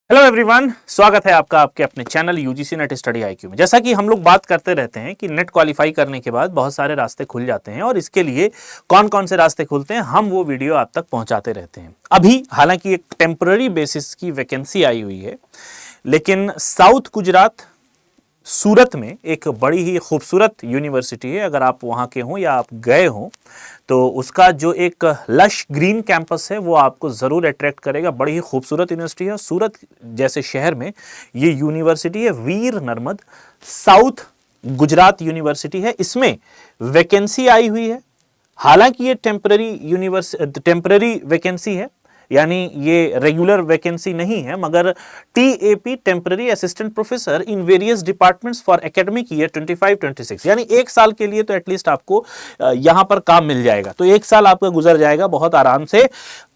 Hello everyone, स्वागत है आपका आपके अपने channel UGC net study IQ में। जैसा कि हम लोग बात करते रहते हैं कि नेट क्वालिफाई करने के बाद बहुत सारे रास्ते खुल जाते हैं और इसके लिए कौन कौन से रास्ते खुलते हैं हम वो वीडियो आप तक पहुंचाते रहते हैं। अभी हालांकि एक टेम्पररी बेसिस की वैकेंसी आई हुई है, लेकिन साउथ गुजरात सूरत में एक बड़ी ही खूबसूरत यूनिवर्सिटी है। अगर आप वहाँ के हों या आप गए हों तो उसका जो एक लश ग्रीन कैंपस है वो आपको ज़रूर अट्रैक्ट करेगा। बड़ी ही खूबसूरत यूनिवर्सिटी है। सूरत जैसे शहर में ये यूनिवर्सिटी है, वीर नर्मद साउथ गुजरात यूनिवर्सिटी है। इसमें वैकेंसी आई हुई है। हालांकि ये टेम्पररी वैकेंसी है, यानी ये रेगुलर वैकेंसी नहीं है, मगर TAP temporary assistant professor in various departments for academic year 25-26, यानी एक साल के लिए तो एटलीस्ट आपको यहां पर काम मिल जाएगा। तो एक साल आपका गुजर जाएगा बहुत आराम से।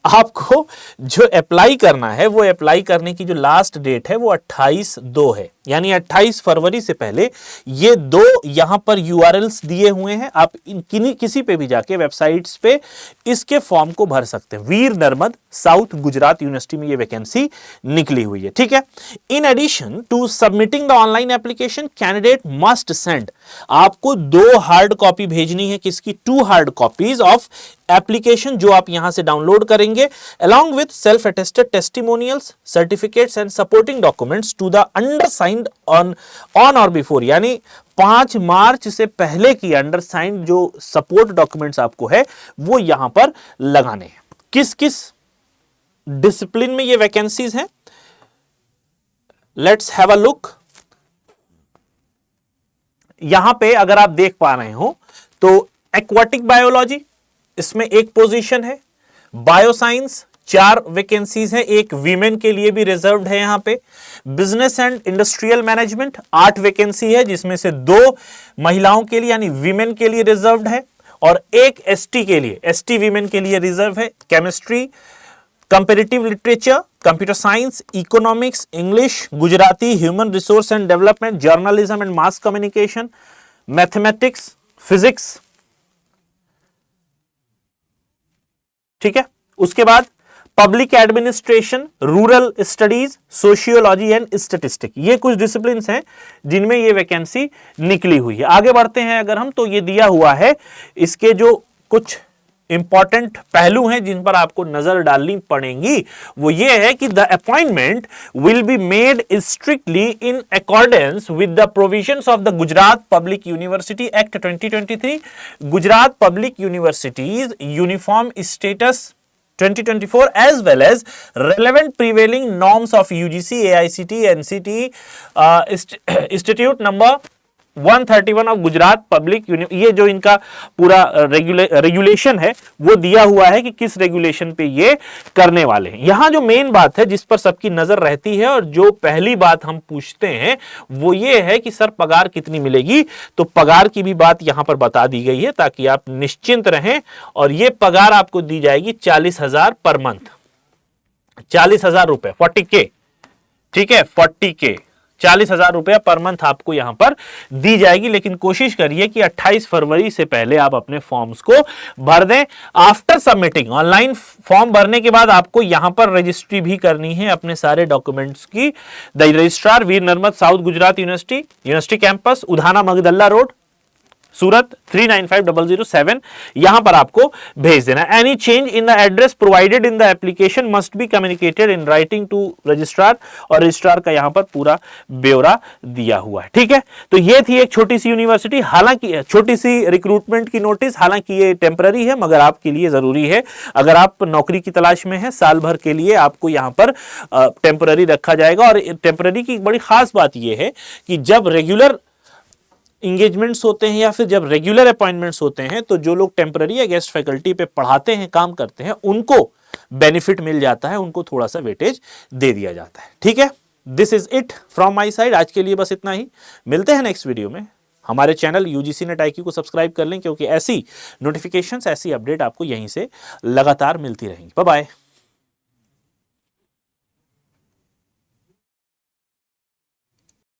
आपको जो अप्लाई करना है वो अप्लाई करने की जो लास्ट डेट है वो 28/2 है, यानी 28 फरवरी से पहले ये दो यहां पर URLs दिए हुए हैं। आप किसी पे भी जाके वेबसाइट्स पे इसके फॉर्म को भर सकते हैं। वीर नर्मद साउथ गुजरात यूनिवर्सिटी में ये वैकेंसी निकली हुई है, ठीक है। In addition to submitting the online application, candidate must send, आपको 2 हार्ड कॉपी भेजनी है। किसकी? 2 हार्ड कॉपीज ऑफ एप्लीकेशन जो आप यहां से डाउनलोड करेंगे, along with self-attested testimonials, certificates and supporting documents to the undersigned on or before, यानी 5 मार्च से पहले की अंडरसाइंड जो सपोर्ट डॉक्यूमेंट्स आपको है वो यहां पर लगाने हैं। किस किस डिसिप्लिन में ये वैकेंसीज हैं, लेट्स हैव अ लुक। यहां पे अगर आप देख पा रहे हो तो एक्वाटिक बायोलॉजी इसमें एक पोजीशन है, बायोसाइंस 4 वैकेंसीज है, एक वीमेन के लिए भी रिजर्व्ड है यहां पे। Business and industrial management 8 vacancy है, जिसमें से 2 महिलाओं के लिए यानी वीमेन के लिए रिजर्व्ड है और एक ST के लिए, ST वीमेन के लिए रिजर्व है। Chemistry, comparative literature, computer science, economics, English, Gujarati, human resource and development, journalism and mass communication, mathematics, physics, ठीक है। उसके बाद public administration, rural studies, sociology and statistic, ये कुछ डिसिप्लिन हैं जिनमें ये वैकेंसी निकली हुई है। आगे बढ़ते हैं अगर हम, तो ये दिया हुआ है, इसके जो कुछ इंपॉर्टेंट पहलू हैं जिन पर आपको नजर डालनी पड़ेंगी वो ये है कि the appointment will be made strictly in accordance with the provisions of the Gujarat public university act 2023, Gujarat public universities uniform status 2024, as well as relevant prevailing norms of UGC, AICTE, NCTE, Institute number 131 of Gujarat public university. ये जो इनका पूरा regulation है वो दिया हुआ है कि किस रेगुलेशन पे ये करने वाले हैं। यहां जो मेन बात है जिस पर सबकी नजर रहती है और जो पहली बात हम पूछते हैं वो ये है कि सर पगार कितनी मिलेगी, तो पगार की भी बात यहां पर बता दी गई है ताकि आप निश्चिंत रहें। और ये पगार आपको दी जाएगी 40,000 पर मंथ, 40,000 रुपए, 40K, ठीक है, 40K, 40,000 रुपया पर मंथ आपको यहां पर दी जाएगी। लेकिन कोशिश करिए कि 28 फरवरी से पहले आप अपने फॉर्म्स को भर दें। आफ्टर सबमिटिंग, ऑनलाइन फॉर्म भरने के बाद आपको यहां पर रजिस्ट्री भी करनी है अपने सारे डॉक्यूमेंट्स की। The registrar, Veer Narmad south Gujarat university campus, Udhna Magdalla road, Surat 395007, यहां पर आपको भेज देना। Any change in the address provided in the application must be communicated in writing to registrar, और रजिस्ट्रार का यहां पर पूरा ब्यौरा दिया हुआ है, ठीक है। तो ये थी एक छोटी सी यूनिवर्सिटी, हालांकि छोटी सी रिक्रूटमेंट की नोटिस, हालांकि ये टेम्पररी है मगर आपके लिए जरूरी है। अगर आप नौकरी की तलाश में हैं, साल भर के लिए आपको यहां पर टेम्पररी रखा जाएगा। और टेम्पररी की बड़ी खास बात यह है कि जब रेगुलर इंगेजमेंट्स होते हैं या फिर जब रेगुलर अपॉइंटमेंट्स होते हैं तो जो लोग टेम्पररी या गेस्ट फैकल्टी पे पढ़ाते हैं, काम करते हैं, उनको बेनिफिट मिल जाता है, उनको थोड़ा सा वेटेज दे दिया जाता है, ठीक है। This is it from my side, आज के लिए बस इतना ही। मिलते हैं नेक्स्ट वीडियो में। हमारे चैनल यूजीसी नेट आईक्यू को सब्सक्राइब कर लें, क्योंकि ऐसी नोटिफिकेशंस, ऐसी अपडेट आपको यहीं से लगातार मिलती रहेंगी। Bye bye.